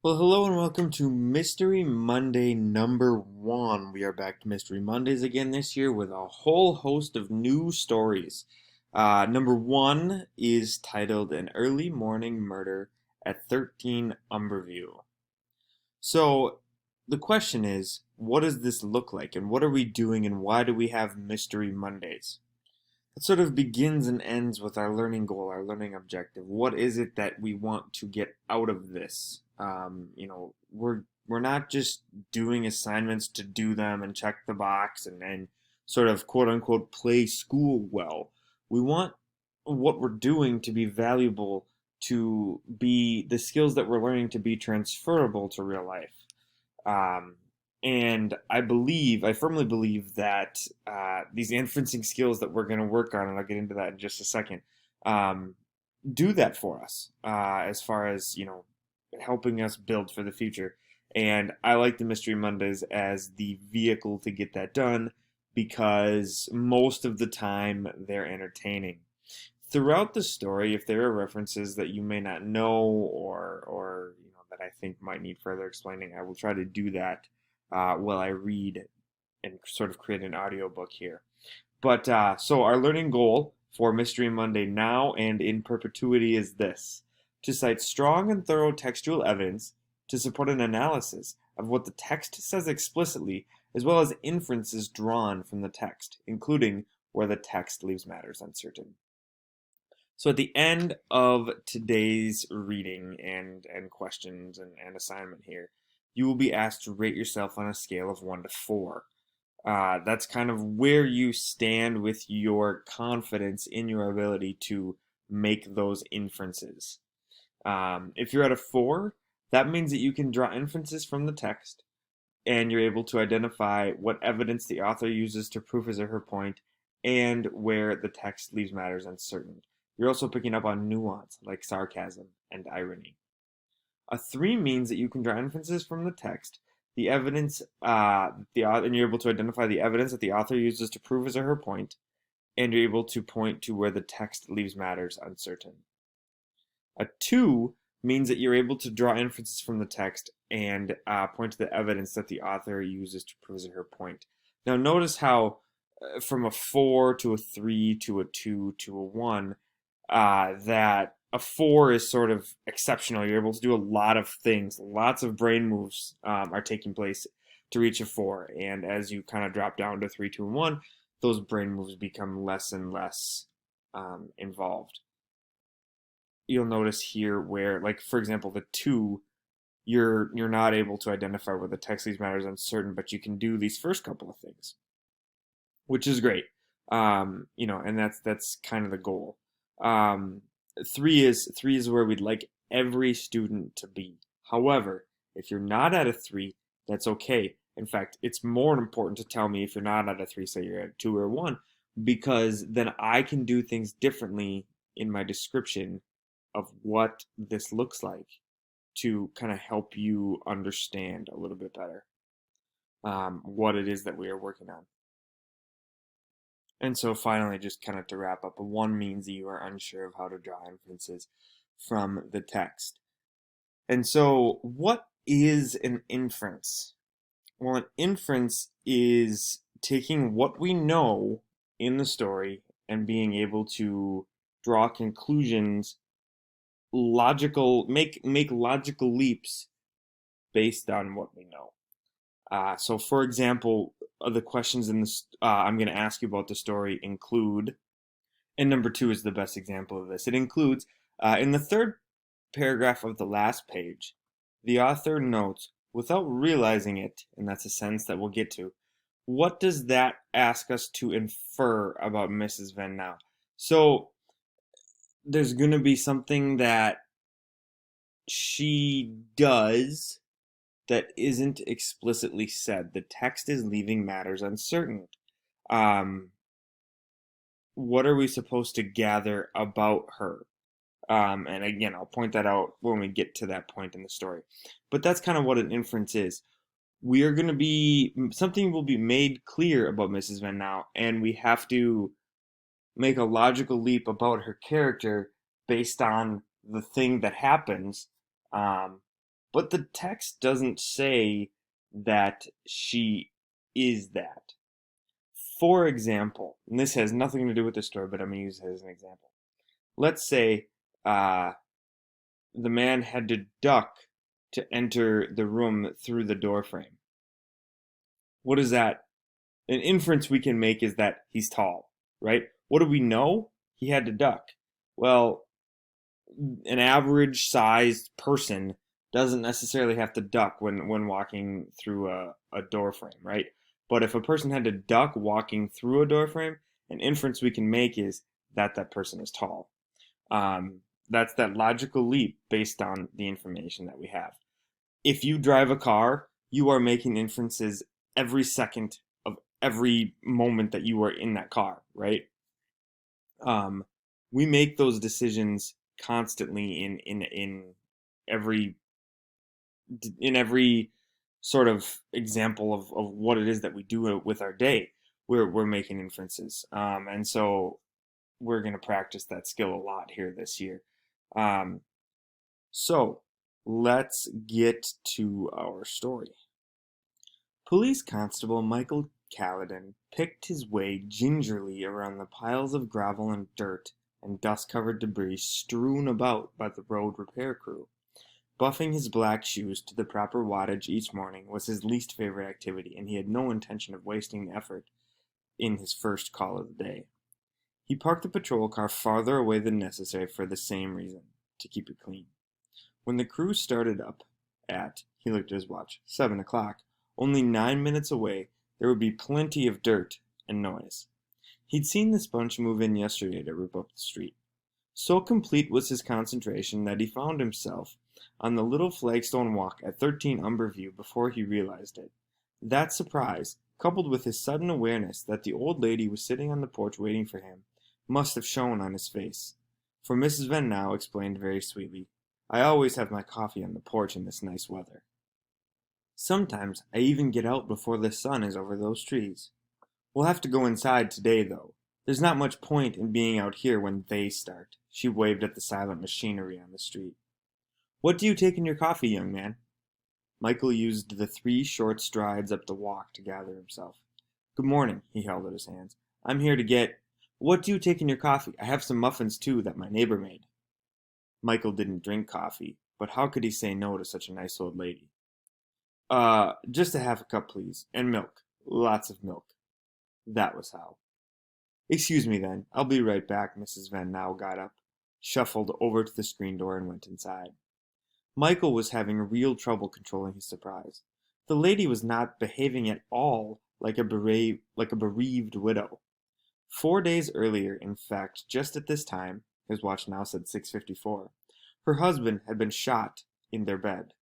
Well, hello and welcome to Mystery Monday number one. We are back to Mystery Mondays again this year with a whole host of new stories. Number one is titled An Early Morning Murder at 13 Umberview. So, the question is, what does this look like and what are we doing and why do we have Mystery Mondays? It sort of begins and ends with our learning goal, our learning objective. What is it that we want to get out of this? We're not just doing assignments to do them and check the box and sort of quote unquote play school well. We want what we're doing to be valuable, to be the skills that we're learning to be transferable to real life. Um, and I firmly believe that these inferencing skills that we're going to work on, and I'll get into that in just a second, um, do that for us as far as, helping us build for the future. And I like the Mystery Mondays as the vehicle to get that done because most of the time they're entertaining. Throughout the story, if there are references that you may not know or that I think might need further explaining, I will try to do that while I read and sort of create an audiobook here. But so our learning goal for Mystery Monday now and in perpetuity is this: to cite strong and thorough textual evidence to support an analysis of what the text says explicitly, as well as inferences drawn from the text, including where the text leaves matters uncertain. So at the end of today's reading and questions and assignment here, you will be asked to rate yourself on a scale of 1 to 4. That's kind of where you stand with your confidence in your ability to make those inferences. If you're at a 4, that means that you can draw inferences from the text and you're able to identify what evidence the author uses to prove his or her point and where the text leaves matters uncertain. You're also picking up on nuance like sarcasm and irony. A 3 means that you can draw inferences from the text, the evidence, and you're able to identify the evidence that the author uses to prove his or her point, and you're able to point to where the text leaves matters uncertain. A 2 means that you're able to draw inferences from the text and point to the evidence that the author uses to prove his or her point. Now, notice how from a 4 to a 3 to a 2 to a 1, that a 4 is sort of exceptional. You're able to do a lot of things. Lots of brain moves are taking place to reach a 4. And as you kind of drop down to 3, 2, and 1, those brain moves become less and less involved. You'll notice here where, like, for example, the 2, you're not able to identify where the text leaves matters uncertain, but you can do these first couple of things, which is great. And that's kind of the goal. 3 is where we'd like every student to be. However, if you're not at a 3, that's okay. In fact, it's more important to tell me if you're not at a 3, say you're at a 2 or a 1, because then I can do things differently in my description of what this looks like to kind of help you understand a little bit better what it is that we are working on. And so finally, just kind of to wrap up, a 1 means that you are unsure of how to draw inferences from the text. And so what is an inference? Well, an inference is taking what we know in the story and being able to draw conclusions, make logical leaps based on what we know. So, for example, the questions in this I'm going to ask you about the story include, and number 2 is the best example of this. It includes, in the third paragraph of the last page, the author notes, without realizing it, and that's a sentence that we'll get to, what does that ask us to infer about Mrs. Van Now? So, there's going to be something that she does that isn't explicitly said. The text is leaving matters uncertain. What are we supposed to gather about her? And again, I'll point that out when we get to that point in the story. But that's kind of what an inference is. We are going to be, something will be made clear about Mrs. Van Now, and we have to make a logical leap about her character based on the thing that happens. but the text doesn't say that she is that. For example, and this has nothing to do with the story, but I'm going to use it as an example. Let's say uh, the man had to duck to enter the room through the door frame. What is that? An inference we can make is that he's tall, right? What do we know? He had to duck. Well, an average sized person doesn't necessarily have to duck when walking through a door frame, right? But if a person had to duck walking through a door frame, an inference we can make is that that person is tall. That's that logical leap based on the information that we have. If you drive a car, you are making inferences every second of every moment that you are in that car, right? Um, we make those decisions constantly every in every sort of example of what it is that we do with our day. We're making inferences, and so we're going to practice that skill a lot here this year. Um, so let's get to our story. Police Constable Michael Caledon picked his way gingerly around the piles of gravel and dirt and dust-covered debris strewn about by the road repair crew. Buffing his black shoes to the proper wattage each morning was his least favorite activity, and he had no intention of wasting effort in his first call of the day. He parked the patrol car farther away than necessary for the same reason, to keep it clean. When the crew started up at, he looked at his watch, 7 o'clock, only 9 minutes away, there would be plenty of dirt and noise. He'd seen this bunch move in yesterday to rip up the street. So complete was his concentration that he found himself on the little flagstone walk at 13 Umberview before he realized it. That surprise, coupled with his sudden awareness that the old lady was sitting on the porch waiting for him, must have shown on his face. For Mrs. Van Now explained very sweetly, "I always have my coffee on the porch in this nice weather. Sometimes I even get out before the sun is over those trees. We'll have to go inside today, though. There's not much point in being out here when they start." She waved at the silent machinery on the street. "What do you take in your coffee, young man?" Michael used the 3 short strides up the walk to gather himself. "Good morning," he held out his hands. "I'm here to get—" "What do you take in your coffee? I have some muffins, too, that my neighbor made." Michael didn't drink coffee, but how could he say no to such a nice old lady? Just a half a cup, please, and milk. Lots of milk." That was how. "Excuse me, then. I'll be right back." Mrs. Van Now got up, shuffled over to the screen door, and went inside. Michael was having real trouble controlling his surprise. The lady was not behaving at all like a bereaved widow. 4 days earlier, in fact, just at this time, his watch now said 6:54, her husband had been shot in their bed.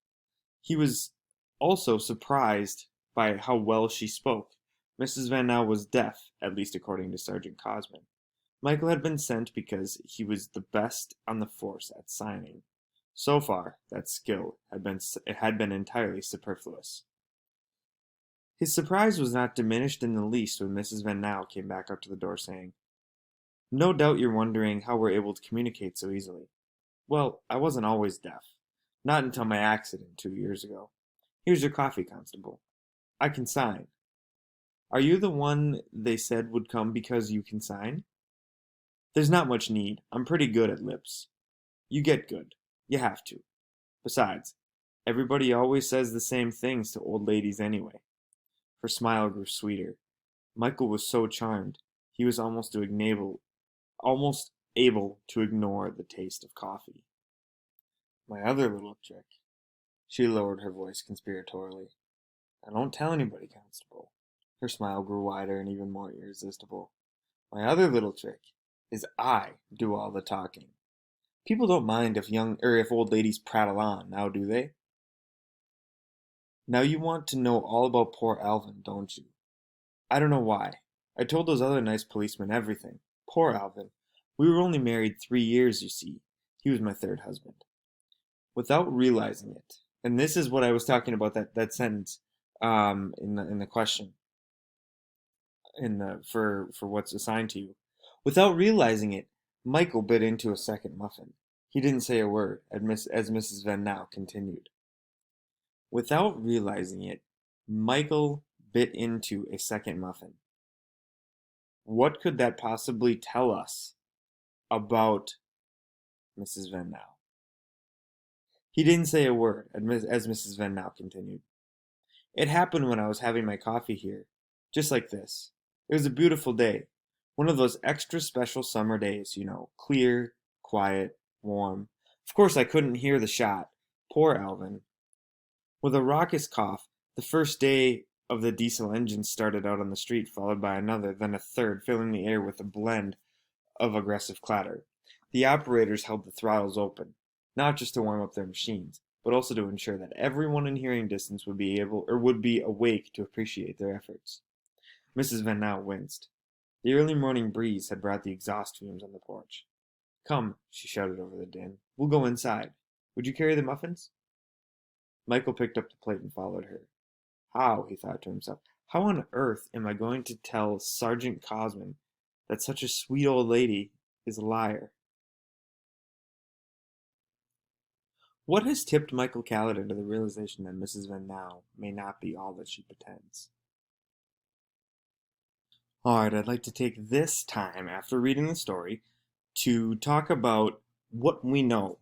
He was also surprised by how well she spoke. Mrs. Van Now was deaf, at least according to Sergeant Cosman. Michael had been sent because he was the best on the force at signing. So far, that skill had been entirely superfluous. His surprise was not diminished in the least when Mrs. Van Now came back up to the door saying, "No doubt you're wondering how we're able to communicate so easily. Well, I wasn't always deaf. Not until my accident 2 years ago. Here's your coffee, Constable. I can sign. Are you the one they said would come because you can sign?" "There's not much need. I'm pretty good at lips." "You get good. You have to. Besides, everybody always says the same things to old ladies anyway." Her smile grew sweeter. Michael was so charmed, he was almost able to ignore the taste of coffee. "My other little trick." She lowered her voice conspiratorially. "Now don't tell anybody, Constable." Her smile grew wider and even more irresistible. "My other little trick is I do all the talking. People don't mind if old ladies prattle on, now do they? Now you want to know all about poor Alvin, don't you? I don't know why. I told those other nice policemen everything. Poor Alvin. We were only married 3 years, you see. He was my third husband." Without realizing it, and this is what I was talking about, that sentence in the question for what's assigned to you. Without realizing it, Michael bit into a second muffin. He didn't say a word as Mrs. Van Now continued. Without realizing it, Michael bit into a second muffin. What could that possibly tell us about Mrs. Van Now? He didn't say a word, as Mrs. Van Now continued. It happened when I was having my coffee here, just like this. It was a beautiful day. One of those extra special summer days, clear, quiet, warm. Of course, I couldn't hear the shot. Poor Alvin. With a raucous cough, the first day of the diesel engine started out on the street, followed by another, then a third, filling the air with a blend of aggressive clatter. The operators held the throttles open, not just to warm up their machines, but also to ensure that everyone in hearing distance would be awake to appreciate their efforts. Mrs. Van Now winced. The early morning breeze had brought the exhaust fumes on the porch. "Come," she shouted over the din. "We'll go inside. Would you carry the muffins?" Michael picked up the plate and followed her. How, he thought to himself, how on earth am I going to tell Sergeant Cosman that such a sweet old lady is a liar? What has tipped Michael Callahan to the realization that Mrs. Van Now may not be all that she pretends? Alright, I'd like to take this time, after reading the story, to talk about what we know.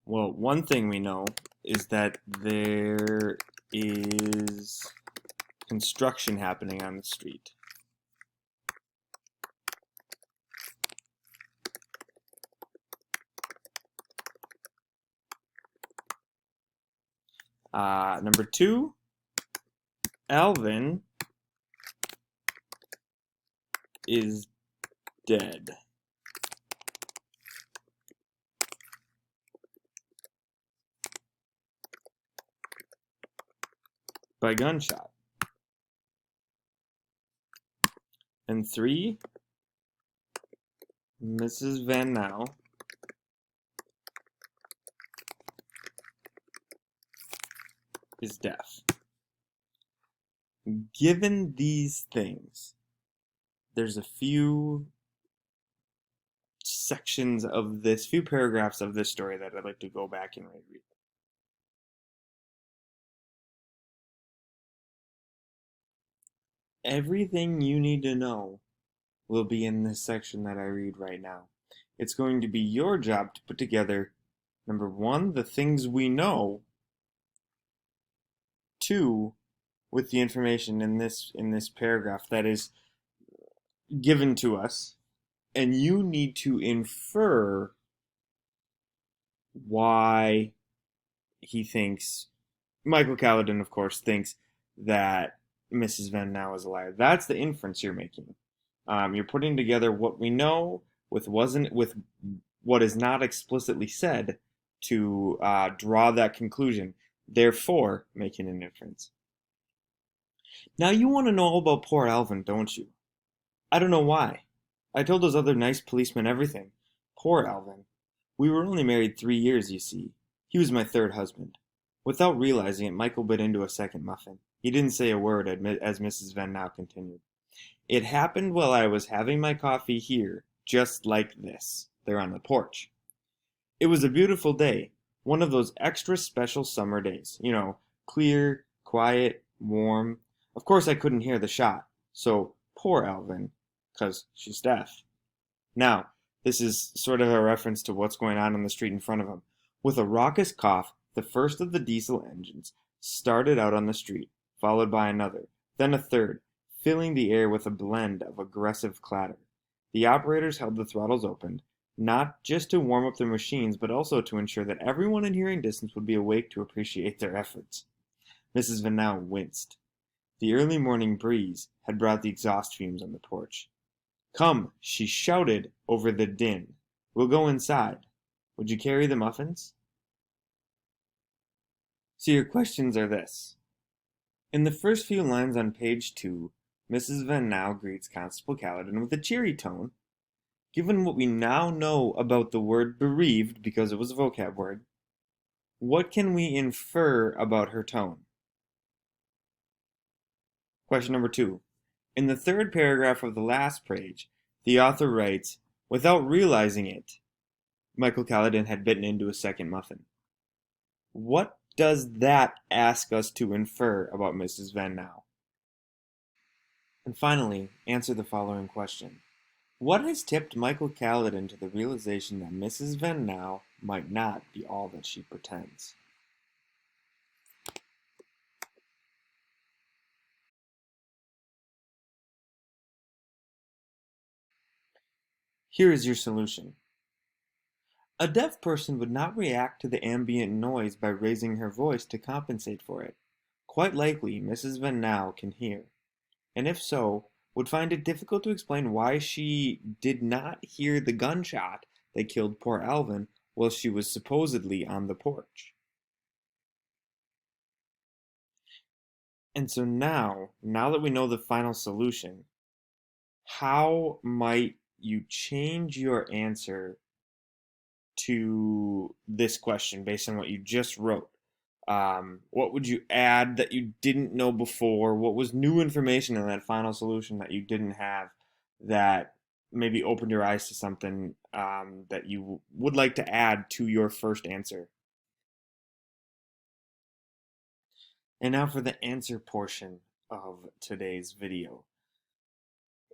Well, one thing we know is that there is construction happening on the street. Number 2, Alvin is dead. By gunshot. And 3, Mrs. Van Now is deaf. Given these things, there's a few few paragraphs of this story that I'd like to go back and reread. Everything you need to know will be in this section that I read right now. It's going to be your job to put together, number 1, the things we know, 2, with the information in this paragraph that is given to us, and you need to infer why Michael Callahan, of course, thinks that Mrs. Van Now is a liar. That's the inference you're making. You're putting together what we know with what is not explicitly said to draw that conclusion, therefore making an inference. Now you want to know all about poor Alvin, don't you? I don't know why. I told those other nice policemen everything. Poor Alvin. We were only married 3 years, you see. He was my third husband. Without realizing it, Michael bit into a second muffin. He didn't say a word as Mrs. Van Now continued. It happened while I was having my coffee here, just like this. They're on the porch. It was a beautiful day. One of those extra special summer days. Clear, quiet, warm. Of course I couldn't hear the shot. So, poor Alvin, 'cause she's deaf. Now, this is sort of a reference to what's going on the street in front of him. With a raucous cough, the first of the diesel engines started out on the street, followed by another, then a third, filling the air with a blend of aggressive clatter. The operators held the throttles open, not just to warm up their machines, but also to ensure that everyone in hearing distance would be awake to appreciate their efforts. Mrs. Van Now winced. The early morning breeze had brought the exhaust fumes on the porch. "Come," she shouted over the din. "We'll go inside. Would you carry the muffins?" So your questions are this. In the first few lines on page 2, Mrs. Van Now greets Constable Callahan with a cheery tone. Given what we now know about the word bereaved, because it was a vocab word, what can we infer about her tone? Question number 2. In the third paragraph of the last page, the author writes, without realizing it, Michael Callahan had bitten into a second muffin. What does that ask us to infer about Mrs. Van Now? And finally, answer the following question. What has tipped Michael Caledon to the realization that Mrs. Van Now might not be all that she pretends? Here is your solution. A deaf person would not react to the ambient noise by raising her voice to compensate for it. Quite likely, Mrs. Van Now can hear, and if so, would find it difficult to explain why she did not hear the gunshot that killed poor Alvin while she was supposedly on the porch. And so now that we know the final solution, how might you change your answer to this question based on what you just wrote? What would you add that you didn't know before? What was new information in that final solution that you didn't have that maybe opened your eyes to something that you would like to add to your first answer? And now for the answer portion of today's video.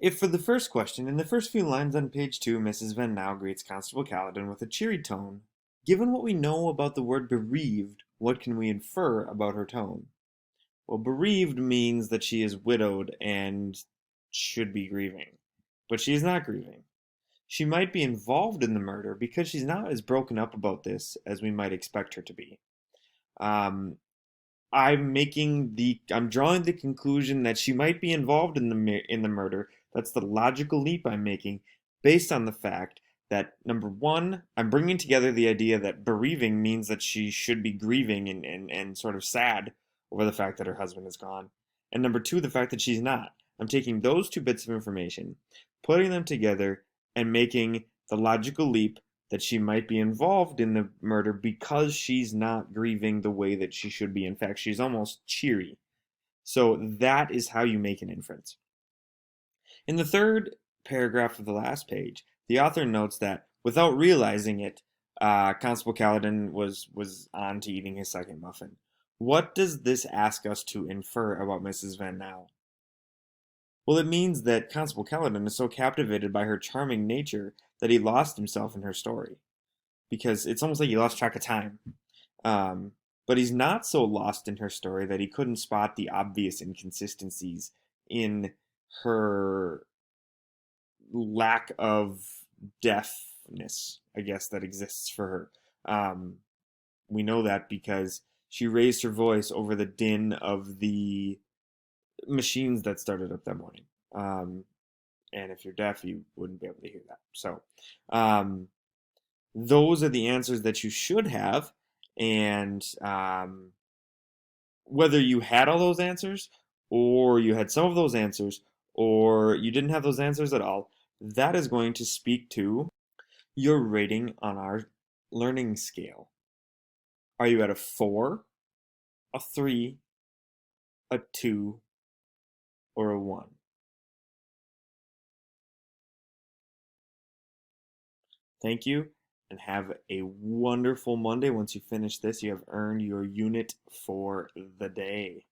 If for the first question, in the first few lines on page 2, Mrs. Van Now greets Constable Caledon with a cheery tone, given what we know about the word bereaved, what can we infer about her tone? Well, bereaved means that she is widowed and should be grieving. But she is not grieving. She might be involved in the murder because she's not as broken up about this as we might expect her to be. Um, I'm drawing the conclusion that she might be involved in the murder. That's the logical leap I'm making based on the fact that number one, I'm bringing together the idea that bereaving means that she should be grieving and sort of sad over the fact that her husband is gone. And number two, the fact that she's not. I'm taking those two bits of information, putting them together, and making the logical leap that she might be involved in the murder because she's not grieving the way that she should be. In fact, she's almost cheery. So that is how you make an inference. In the third paragraph of the last page, the author notes that without realizing it, Constable Caledon was on to eating his second muffin. What does this ask us to infer about Mrs. Van Now? Well, it means that Constable Caledon is so captivated by her charming nature that he lost himself in her story. Because it's almost like he lost track of time. But he's not so lost in her story that he couldn't spot the obvious inconsistencies in her lack of deafness, I guess, that exists for her. We know that because she raised her voice over the din of the machines that started up that morning. And if you're deaf, you wouldn't be able to hear that. So, those are the answers that you should have. And whether you had all those answers, or you had some of those answers, or you didn't have those answers at all, that is going to speak to your rating on our learning scale. Are you at a 4, a 3, a 2, or a 1? Thank you, and have a wonderful Monday. Once you finish this, you have earned your unit for the day.